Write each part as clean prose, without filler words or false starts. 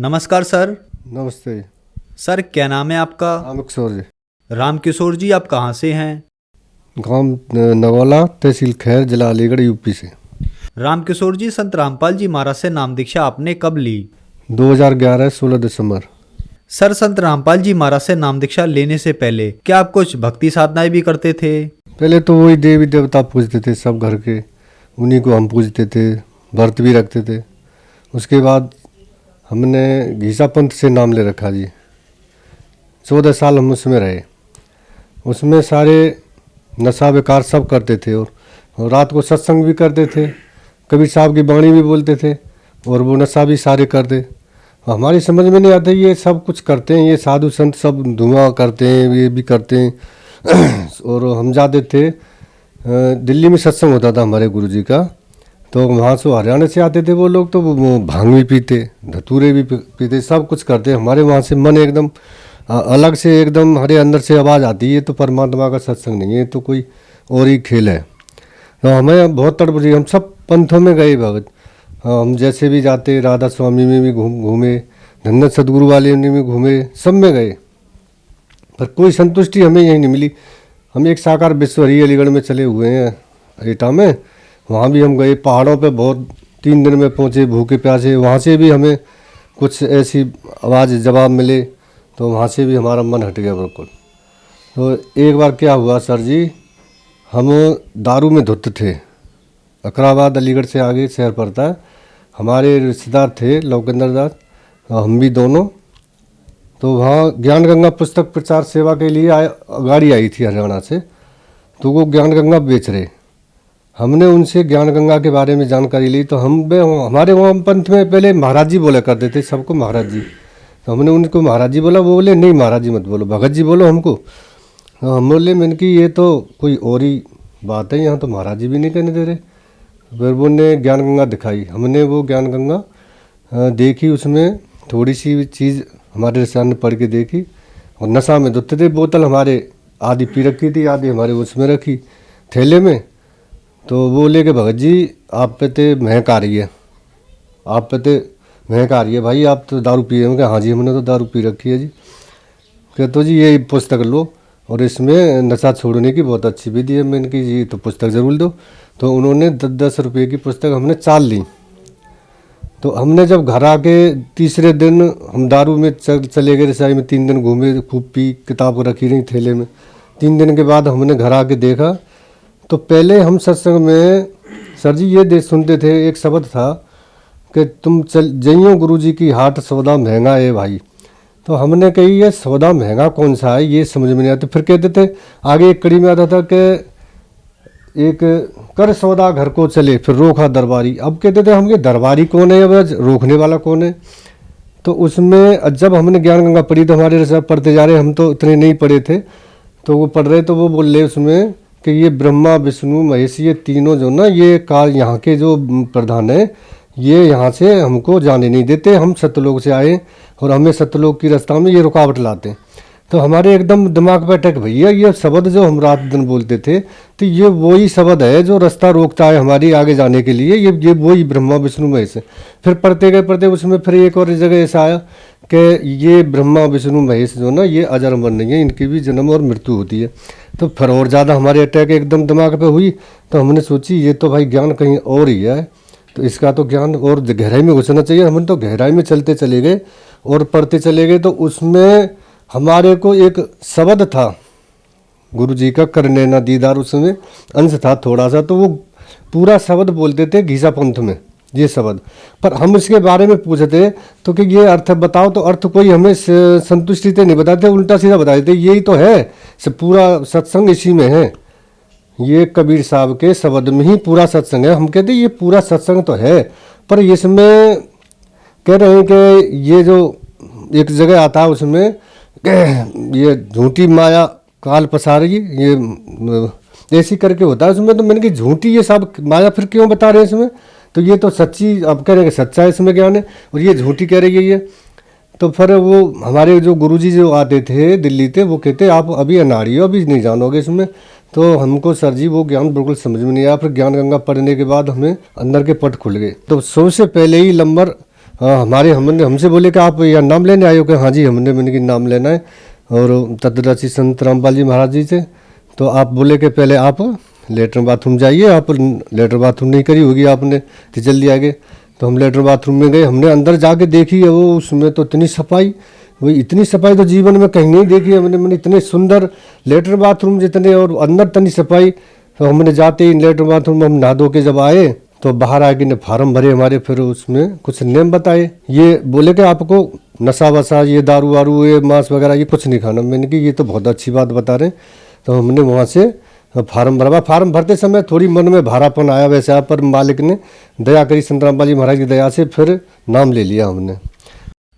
नमस्कार सर। नमस्ते। सर क्या नाम है आपका? रामकिशोर जी। रामकिशोर जी, आप कहाँ से हैं? गांव नगौला, तहसील खैर, जिला अलीगढ़, यूपी से। रामकिशोर जी, संत रामपाल जी महाराज से नाम दीक्षा आपने कब ली? 2011 16 दिसंबर। सर, संत रामपाल जी महाराज से नाम दीक्षा लेने से पहले क्या आप कुछ भक्ति साधनाएं भी करते थे? पहले तो वही देवी देवता पूजते थे, सब घर के उन्हीं को हम पूजते थे, व्रत भी रखते थे। उसके बाद हमने घीसा पंथ से नाम ले रखा जी। 14 साल हम उसमें रहे। उसमें सारे नशा विकार सब करते थे और रात को सत्संग भी करते थे, कबीर साहब की वाणी भी बोलते थे और वो नशा भी सारे करते। हमारी समझ में नहीं आता ये सब कुछ करते हैं, ये साधु संत सब धुआं करते हैं, ये भी करते हैं। और हम जाते थे, दिल्ली में सत्संग होता था हमारे गुरुजी का, तो वहाँ से हरियाणा से आते थे वो लोग, तो वो भांग भी पीते, धतूरे भी पीते, सब कुछ करते। हमारे वहाँ से मन एकदम अलग से, एकदम हमारे अंदर से आवाज़ आती है, ये तो परमात्मा का सत्संग नहीं है, तो कोई और ही खेल है। तो हमें बहुत तड़प रही, हम सब पंथों में गए भगत। हम जैसे भी जाते, राधा स्वामी में भी घूमे, धन्य सदगुरु वाले में भी घूमे, सब में गए, पर कोई संतुष्टि हमें यहीं नहीं मिली। हम एक साकार विश्वहरी अलीगढ़ में चले हुए हैं एटा में, वहाँ भी हम गए, पहाड़ों पे बहुत 3 दिन में पहुँचे भूखे प्यासे। वहाँ से भी हमें कुछ ऐसी आवाज़ जवाब मिले, तो वहाँ से भी हमारा मन हट गया बिल्कुल। तो एक बार क्या हुआ सर जी, हम दारू में धुत थे। अकराबाद अलीगढ़ से आगे शहर पड़ता है, हमारे रिश्तेदार थे लोकेंद्र दास, हम भी दोनों। तो वहाँ ज्ञान गंगा पुस्तक प्रचार सेवा के लिए गाड़ी आई थी हरियाणा से, तो वो ज्ञान गंगा बेच रहे। हमने उनसे ज्ञान गंगा के बारे में जानकारी ली, तो हमारे वहाँ पंथ में पहले महाराज जी बोला करते थे सबको, महाराज जी। तो हमने उनको महाराज जी बोला, वो बोले नहीं महाराज जी मत बोलो, भगत जी बोलो हमको। तो हम बोले मैंने कि ये तो कोई और ही बात है, यहाँ तो महाराज जी भी नहीं कहने दे रहे। फिर वो ने ज्ञान गंगा दिखाई, हमने वो ज्ञान गंगा देखी, उसमें थोड़ी सी चीज़ हमारे रिश्तेदार ने पढ़ के देखी, और नशा में धुते थे। बोतल हमारे आधी पी रखी थी, आधी हमारे उसमें रखी थैले में। तो वो लेके भगत जी आप पे तो महक आ रही है, आप पे तो महक आ रही है भाई, आप तो दारू पिए होंगे। हाँ जी हमने तो दारू पी रखी है जी। कहते जी ये पुस्तक लो और इसमें नशा छोड़ने की बहुत अच्छी विधि है। मैंने कि जी तो पुस्तक ज़रूर दो। तो उन्होंने 10-10 रुपये की पुस्तक हमने 4 ली। तो हमने जब घर आके तीसरे दिन हम दारू में चले गए, रसाई में 3 दिन घूमे, खूब पी, किताब रखी रही थैले में। 3 दिन के बाद हमने घर आके देखा, तो पहले हम सत्संग में सर जी ये सुनते थे, एक शब्द था कि तुम जइयो गुरु जी की हाट, सौदा महंगा है भाई। तो हमने कही ये सौदा महंगा कौन सा है, ये समझ में नहीं आता। फिर कहते थे, आगे एक कड़ी में आता था कि एक कर सौदा घर को चले, फिर रोका दरबारी। अब कहते थे हम ये दरबारी कौन है, अब रोकने वाला कौन है। तो उसमें जब हमने ज्ञान गंगा पढ़ी, तो हमारे सब पढ़ते जा रहे, हम तो इतने नहीं पढ़े थे, तो वो पढ़ रहे, तो वो बोल रहे उसमें कि ये ब्रह्मा विष्णु महेश, ये तीनों जो ना, ये काल यहाँ के जो प्रधान है, ये यहाँ से हमको जाने नहीं देते। हम सत्यलोक से आए और हमें सत्यलोक की रास्ता में ये रुकावट लाते। तो हमारे एकदम दिमाग पे अटक, भैया ये शब्द जो हम रात दिन बोलते थे, तो ये वही शब्द है जो रास्ता रोकता है हमारी आगे जाने के लिए, ये वही ब्रह्मा विष्णु महेश। फिर पढ़ते गए पढ़ते, उसमें फिर एक और जगह ऐसा आया कि ये ब्रह्मा विष्णु महेश जो ना, ये अजर अमर नहीं है, इनकी भी जन्म और मृत्यु होती है। तो फिर और ज़्यादा हमारे अटैक एकदम दिमाग पे हुई। तो हमने सोची ये तो भाई ज्ञान कहीं और ही है, तो इसका तो ज्ञान और गहराई में घुसना चाहिए। हमने तो गहराई में चलते चले गए और पढ़ते चले गए। तो उसमें हमारे को एक शब्द था गुरु जी का, करने ना दीदार, उसमें अंश था थोड़ा सा, तो वो पूरा शब्द बोलते थे घीसा पंथ में ये शब्द। पर हम इसके बारे में पूछते तो कि ये अर्थ बताओ, तो अर्थ कोई हमें संतुष्टि से नहीं बताते, उल्टा सीधा बता देते, यही तो है, पूरा सत्संग इसी में है, ये कबीर साहब के शब्द में ही पूरा सत्संग है। हम कहते ये पूरा सत्संग तो है, पर इसमें कह रहे हैं कि ये जो एक जगह आता है उसमें ये झूठी माया काल पसारेगी, ये ऐसी करके होता है उसमें। तो मैंने कहा झूठी ये सब माया फिर क्यों बता रहे हैं इसमें, तो ये तो सच्ची, अब कह रहे हैं सच्चा है इसमें ज्ञान है, और ये झूठी कह रही है ये। तो फिर वो हमारे जो गुरुजी जो आते थे दिल्ली से, वो कहते आप अभी अनाड़ी हो, अभी नहीं जानोगे इसमें। तो हमको सर जी वो ज्ञान बिल्कुल समझ में नहीं आया। फिर ज्ञान गंगा पढ़ने के बाद हमें अंदर के पट खुल गए। तो सबसे पहले ही नंबर हाँ हमने हमसे बोले कि आप यहाँ नाम लेने आए हो? कि हाँ जी, मैंने कि नाम लेना है और तत्वदर्शी संत रामपाल जी महाराज जी से। तो आप बोले कि पहले आप लेटरिन बाथरूम जाइए, आप लेटरिन बाथरूम नहीं करी होगी आपने तो जल्दी आ गए। तो हम लेटरिन बाथरूम में गए, हमने अंदर जाके देखी है वो, उसमें तो इतनी सफाई, वही इतनी सफाई तो जीवन में कहीं नहीं देखी है मैंने इतने सुंदर लेटरिन बाथरूम जितने, और अंदर इतनी सफाई। तो हमने जाते ही लेटरिन बाथरूम में हम नहा धो के जब आए तो बाहर आके ने फार्म भरे हमारे, फिर उसमें कुछ नियम बताए। ये बोले कि आपको नशा वशा, ये दारू वारू, ये मांस वगैरह ये कुछ नहीं खाना। मैंने कि ये तो बहुत अच्छी बात बता रहे हैं। तो हमने वहाँ से फार्म भरवा। फार्म भरते समय थोड़ी मन में भारापन आया वैसे, पर मालिक ने दया करी, संत रामपाल जी महाराज की दया से फिर नाम ले लिया हमने।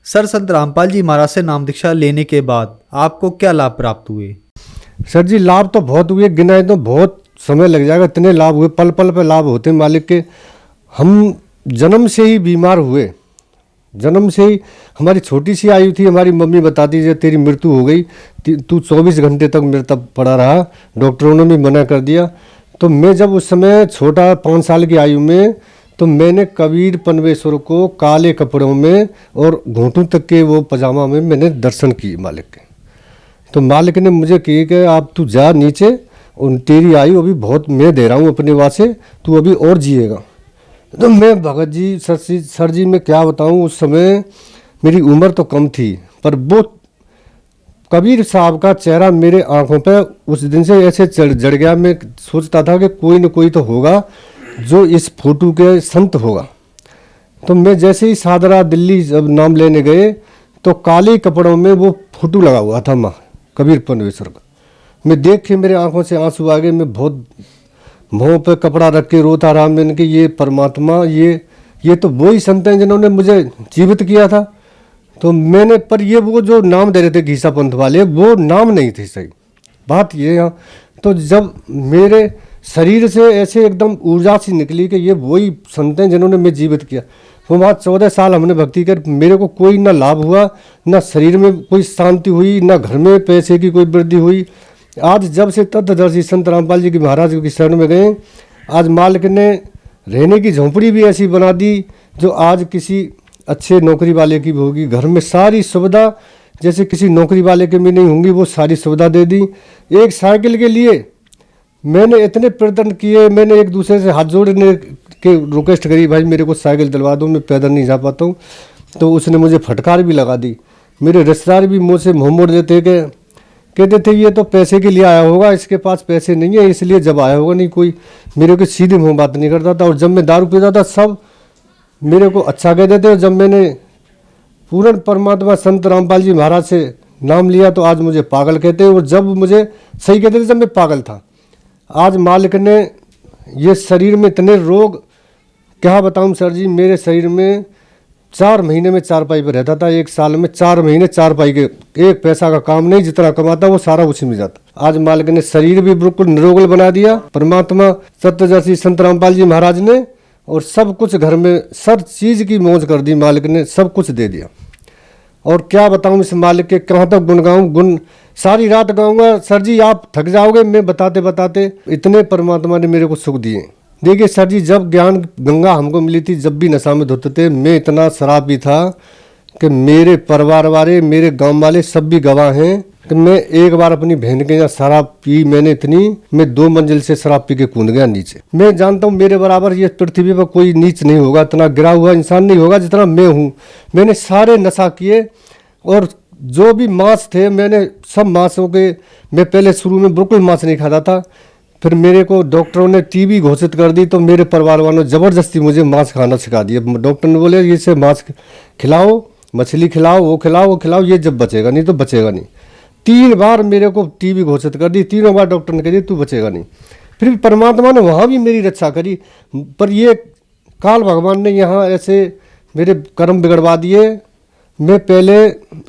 सर, संत रामपाल जी महाराज से नाम दीक्षा लेने के बाद आपको क्या लाभ प्राप्त हुए? सर जी, लाभ तो बहुत हुए, गिनाए तो बहुत समय लग जाएगा, इतने लाभ हुए, पल पल पे लाभ होते मालिक के। हम जन्म से ही बीमार हुए, जन्म से ही हमारी छोटी सी आयु थी, हमारी मम्मी बताती जब तेरी मृत्यु हो गई, तू 24 घंटे तक मेरे तब पड़ा रहा, डॉक्टरों ने भी मना कर दिया। तो मैं जब उस समय छोटा 5 साल की आयु में, तो मैंने कबीर पनवेश्वर को काले कपड़ों में और घुटनों तक के वो पजामा में मैंने दर्शन किए मालिक के। तो मालिक ने मुझे कही कि आप तू जा नीचे, और तेरी आयु अभी बहुत मैं दे रहा हूँ अपने वास्ते, तू अभी और जिएगा। तो मैं भगत जी सर जी मैं क्या बताऊँ, उस समय मेरी उम्र तो कम थी, पर वो कबीर साहब का चेहरा मेरे आंखों पे उस दिन से ऐसे जड़ गया। मैं सोचता था कि कोई न कोई तो होगा जो इस फोटो के संत होगा। तो मैं जैसे ही सादरा दिल्ली जब नाम लेने गए, तो काले कपड़ों में वो फोटो लगा हुआ था माँ कबीर पनवेश्वर का। मैं देख के मेरे आंखों से आंसू आ गए, मैं बहुत मुँह पे कपड़ा रख के रोता रहा। मैंने कि ये परमात्मा, ये तो वही संत हैं जिन्होंने मुझे जीवित किया था। तो मैंने, पर ये वो जो नाम दे रहे थे घीसा पंथ वाले, वो नाम नहीं थे सही बात ये। यहाँ तो जब मेरे शरीर से ऐसे एकदम ऊर्जा सी निकली कि ये वही संत हैं जिन्होंने मैं जीवित किया। वो वहाँ 14 साल हमने भक्ति कर, मेरे को कोई ना लाभ हुआ, ना शरीर में कोई शांति हुई, ना घर में पैसे की कोई वृद्धि हुई। आज जब से तत्वदर्शी संत रामपाल जी की महाराज की शरण में गए, आज मालिक ने रहने की झोंपड़ी भी ऐसी बना दी जो आज किसी अच्छे नौकरी वाले की भी होगी। घर में सारी सुविधा जैसे किसी नौकरी वाले के भी नहीं होंगी, वो सारी सुविधा दे दी। एक साइकिल के लिए मैंने इतने प्रयत्न किए, मैंने एक दूसरे से हाथ जोड़ने के रिक्वेस्ट करी, भाई मेरे को साइकिल दिलवा दो, मैं पैदल नहीं जा पाता हूँ। तो उसने मुझे फटकार भी लगा दी। मेरे रिश्तेदार भी मुझसे मुँह मोड़ देते कि कहते थे ये तो पैसे के लिए आया होगा, इसके पास पैसे नहीं है इसलिए जब आया होगा। नहीं, कोई मेरे को सीधे मुँह बात नहीं करता था। और जब मैं दारू पीता था सब मेरे को अच्छा कहते थे। जब मैंने पूर्ण परमात्मा संत रामपाल जी महाराज से नाम लिया तो आज मुझे पागल कहते हैं, और जब मुझे सही कहते थे जब मैं पागल था। आज मालिक ने ये शरीर में इतने रोग, क्या बताऊं सर जी, मेरे शरीर में 4 महीने में 4 पाई पर रहता था, 1 साल में 4 महीने 4 पाई के, एक पैसा का काम नहीं, जितना कमाता वो सारा उसी में जाता। आज मालिक ने शरीर भी बिल्कुल निरोगल बना दिया, परमात्मा सत्यदर्शी संत रामपाल जी महाराज ने, और सब कुछ घर में सब चीज़ की मौज कर दी मालिक ने, सब कुछ दे दिया। और क्या बताऊं इस मालिक के, कहाँ तक गुण गाऊं, गुण सारी रात गाऊंगा सर जी, आप थक जाओगे मैं बताते बताते। इतने परमात्मा ने मेरे को सुख दिए। देखिए सर जी, जब ज्ञान गंगा हमको मिली थी, जब भी नशा में धुत थे, मैं इतना शराबी था कि मेरे परिवार वाले, मेरे गांव वाले सब भी गवाह हैं कि मैं एक बार अपनी बहन के यहाँ शराब पी, मैंने इतनी, मैं 2 मंजिल से शराब पी के कूद गया नीचे। मैं जानता हूँ मेरे बराबर ये पृथ्वी पर कोई नीच नहीं होगा, इतना गिरा हुआ इंसान नहीं होगा जितना मैं हूँ। मैंने सारे नशा किए, और जो भी मांस थे मैंने सब मांसों के, मैं पहले शुरू में बिल्कुल मांस नहीं खाता था, फिर मेरे को डॉक्टरों ने टीबी घोषित कर दी, तो मेरे परिवार वालों ने ज़बरदस्ती मुझे मांस खाना सिखा दिया। डॉक्टर ने बोले ये से मांस खिलाओ, मछली खिलाओ, वो खिलाओ, ये जब बचेगा, नहीं तो बचेगा नहीं। 3 बार मेरे को टीबी घोषित कर दी, 3 बार डॉक्टर ने कह दी तू बचेगा नहीं। फिर भी परमात्मा ने वहाँ भी मेरी रक्षा करी, पर ये काल भगवान ने यहाँ ऐसे मेरे कर्म बिगड़वा दिए। मैं पहले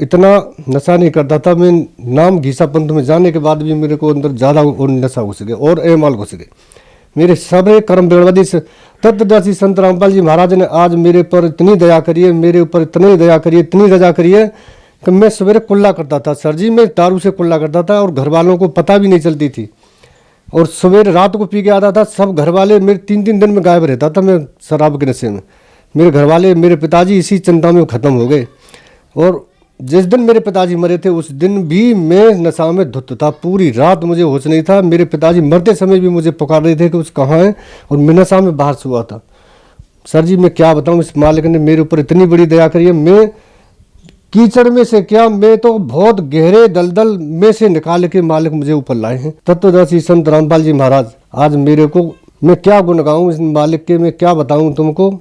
इतना नशा नहीं करता था, मैं नाम घीसा पंथ में जाने के बाद भी मेरे को अंदर ज़्यादा और नशा घुस गए और एमाल घुस गए, मेरे सारे कर्म बिगड़वा दिए। तत्वदर्शी संत रामपाल जी महाराज ने आज मेरे पर इतनी दया करी है, मेरे ऊपर इतनी दया करी है, इतनी रजा करी है कि मैं सवेरे कुल्ला करता था सर जी, मैं दारू से कुल्ला करता था और घर वालों को पता भी नहीं चलती थी, और सवेरे रात को पी के आता था। सब घर वाले मेरे 3-3 दिन में गायब रहता था मैं शराब के नशे में। मेरे घर वाले, मेरे पिताजी इसी चिंता में ख़त्म हो गए। और जिस दिन मेरे पिताजी मरे थे उस दिन भी मैं नशा में धुत था, पूरी रात मुझे होश नहीं था। मेरे पिताजी मरते समय भी मुझे पुकार रहे थे कि उस कहाँ है, और मैं नशा में बाहर सोया था। सर जी मैं क्या बताऊँ, इस मालिक ने मेरे ऊपर इतनी बड़ी दया करी है। मैं कीचड़ में से क्या, मैं तो बहुत गहरे दलदल में से निकाल के मालिक मुझे ऊपर लाए हैं। तत्वदर्शी संत रामपाल जी महाराज आज मेरे को, मैं क्या गुण गाऊँ इस मालिक के, मैं क्या बताऊँ तुमको।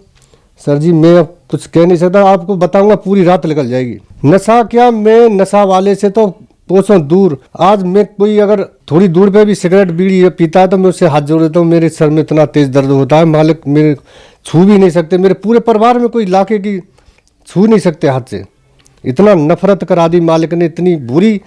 सर जी मैं अब कुछ कह नहीं सकता, आपको बताऊंगा पूरी रात निकल जाएगी। नशा क्या, मैं नशा वाले से तो कोसों दूर। आज मैं कोई अगर थोड़ी दूर पे भी सिगरेट बीड़ी पीता है तो मैं उससे हाथ जोड़ देता हूँ। मेरे सर में इतना तेज दर्द होता है, मालिक मेरे छू भी नहीं सकते, मेरे पूरे परिवार में कोई लाके की छू नहीं सकते हाथ से। इतना नफरत करा दी मालिक ने, इतनी बुरी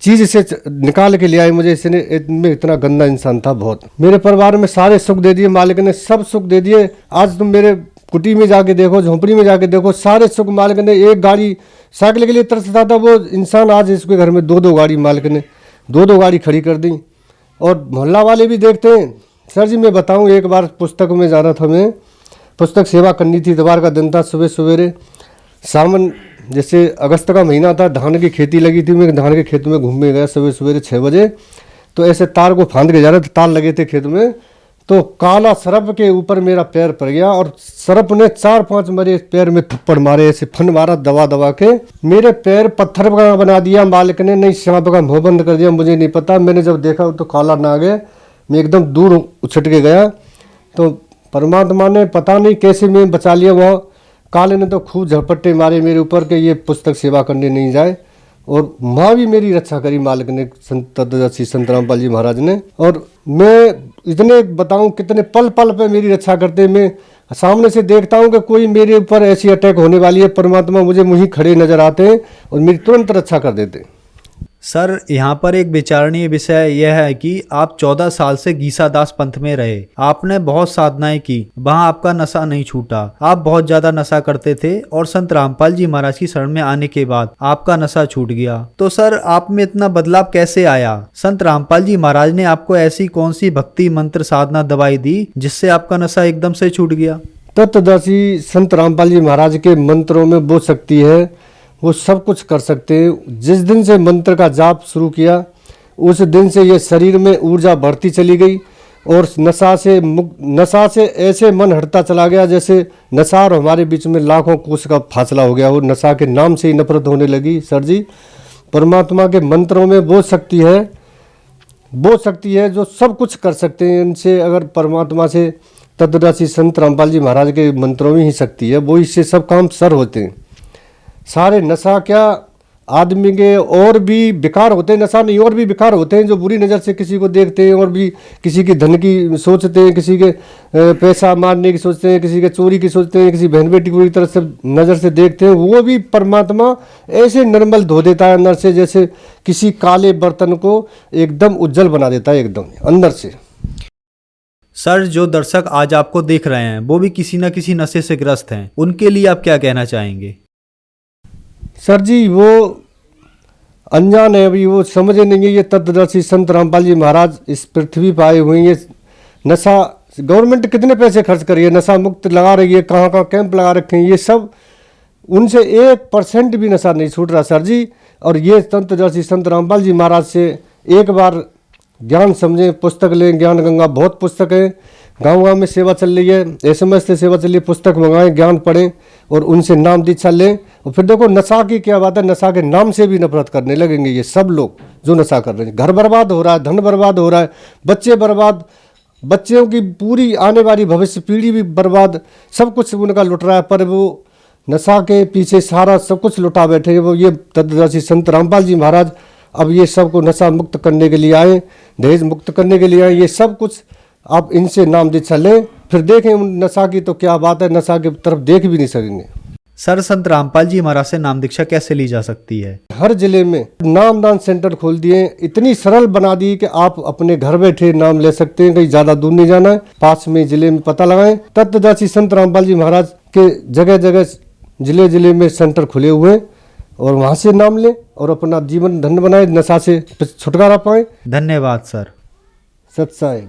चीज से निकाल के ले आए मुझे। इसने, मैं इतना गंदा इंसान था बहुत। मेरे परिवार में सारे सुख दे दिए मालिक ने, सब सुख दे दिए। आज तुम मेरे कुटी में जाके देखो, झोंपड़ी में जाके देखो, सारे सुख मालिक ने। एक गाड़ी साइकिल के लिए तरसता था वो इंसान, आज इसके घर में 2-2 गाड़ी मालिक ने 2-2 गाड़ी खड़ी कर दी। और मोहल्ला वाले भी देखते हैं। सर जी मैं बताऊं, एक बार पुस्तक में जाना था, मैं पुस्तक सेवा करनी थी, इतवार का दिन था, सुबह सवेरे सावन जैसे अगस्त का महीना था, धान की खेती लगी थी। मैं धान के खेत में घूमने गया सुबह सवेरे 6 बजे, तो ऐसे तार को फांद के जा रहे थे, तार लगे थे खेत में, तो काला सरप के ऊपर मेरा पैर पड़ गया और सरप ने 4-5 मेरे पैर में थप्पड़ मारे, ऐसे फन मारा दबा दबा के। मेरे पैर पत्थर का बना दिया मालिक ने, नहीं सांप का मुंह बंद कर दिया, मुझे नहीं पता। मैंने जब देखा तो काला नाग है, मैं एकदम दूर उछट के गया। तो परमात्मा ने पता नहीं कैसे मैं बचा लिया। वहाँ काले ने तो खूब झपट्टे मारे मेरे ऊपर के ये पुस्तक सेवा करने नहीं जाए। और माँ भी मेरी रक्षा करी मालिक ने, तत्वदर्शी संत रामपाल जी महाराज ने। और मैं इतने बताऊं कितने पल पल पे मेरी रक्षा करते। मैं सामने से देखता हूं कि कोई मेरे ऊपर ऐसी अटैक होने वाली है, परमात्मा मुझे मुझे खड़े नजर आते हैं और मेरी तुरंत रक्षा कर देते हैं। सर यहाँ पर एक विचारणीय विषय यह है कि आप 14 साल से गीसादास पंथ में रहे, आपने बहुत साधनाएं की, वहाँ आपका नशा नहीं छूटा, आप बहुत ज्यादा नशा करते थे और संत रामपाल जी महाराज की शरण में आने के बाद आपका नशा छूट गया। तो सर आप में इतना बदलाव कैसे आया? संत रामपाल जी महाराज ने आपको ऐसी कौन सी भक्ति मंत्र साधना दवाई दी जिससे आपका नशा एकदम से छूट गया? तत्वदर्शी संत रामपाल जी महाराज के मंत्रों में वो शक्ति है, वो सब कुछ कर सकते हैं। जिस दिन से मंत्र का जाप शुरू किया उस दिन से ये शरीर में ऊर्जा बढ़ती चली गई और नशा से ऐसे मन हटता चला गया जैसे नशा और हमारे बीच में लाखों कोस का फासला हो गया। वो नशा के नाम से ही नफरत होने लगी। सर जी परमात्मा के मंत्रों में वो शक्ति है जो सब कुछ कर सकते हैं। इनसे अगर परमात्मा से तत्वदर्शी संत रामपाल जी महाराज के मंत्रों में ही शक्ति है, वो इससे सब काम सर होते हैं। सारे नशा क्या आदमी के और भी बेकार होते हैं, नशा नहीं और भी बेकार होते हैं, जो बुरी नज़र से किसी को देखते हैं और भी किसी की धन की सोचते हैं, किसी के पैसा मारने की सोचते हैं, किसी के चोरी की सोचते हैं, किसी बहन बेटी को बुरी तरह से नज़र से देखते हैं। वो भी परमात्मा ऐसे निर्मल धो देता है अंदर से, जैसे किसी काले बर्तन को एकदम उज्जवल बना देता है एकदम अंदर से। सर जो दर्शक आज आपको देख रहे हैं वो भी किसी न किसी नशे से ग्रस्त हैं, उनके लिए आप क्या कहना चाहेंगे? सर जी वो अनजान है, अभी वो समझे नहीं है। ये तत्वदर्शी संत रामपाल जी महाराज इस पृथ्वी पर आए हुए हैं। ये नशा गवर्नमेंट कितने पैसे खर्च करी है, नशा मुक्त लगा रही है, कहाँ कहाँ कैंप लगा रखे हैं, ये सब उनसे 1% भी नशा नहीं छूट रहा सर जी। और ये तत्वदर्शी संत रामपाल जी महाराज से एक बार ज्ञान समझें, पुस्तक लें, ज्ञान गंगा बहुत पुस्तक है, गाँव गाँव में सेवा चल रही है, SMS से सेवा चल रही है, पुस्तक मंगाएं, ज्ञान पढ़ें और उनसे नाम दीक्षा लें। और फिर देखो नशा की क्या बात है, नशा के नाम से भी नफरत करने लगेंगे ये सब लोग जो नशा कर रहे हैं। घर बर्बाद हो रहा है, धन बर्बाद हो रहा है, बच्चे बर्बाद, बच्चों की पूरी आने वाली भविष्य पीढ़ी भी बर्बाद, सब कुछ उनका लुट रहा है। पर वो नशा के पीछे सारा सब कुछ लुटा बैठे हैं। वो ये तत्वदर्शी संत रामपाल जी महाराज अब ये सब को नशा मुक्त करने के लिए आए, दहेज मुक्त करने के लिए आए। ये सब कुछ आप इनसे नाम दीक्षा लें, फिर देखें नशा की तो क्या बात है, नशा की तरफ देख भी नहीं सकेंगे। सर संत रामपाल जी महाराज से नाम दीक्षा कैसे ली जा सकती है? हर जिले में नामदान सेंटर खोल दिए, इतनी सरल बना दी कि आप अपने घर बैठे नाम ले सकते हैं, कहीं ज्यादा दूर नहीं जाना है। पास में जिले में पता लगाएं। तत्वदर्शी संत रामपाल जी महाराज के जगह जगह जिले में सेंटर खुले हुए हैं और वहां से नाम लें और अपना जीवन धन्य बनाए, नशा से छुटकारा पाएं। धन्यवाद सर। सत्साई।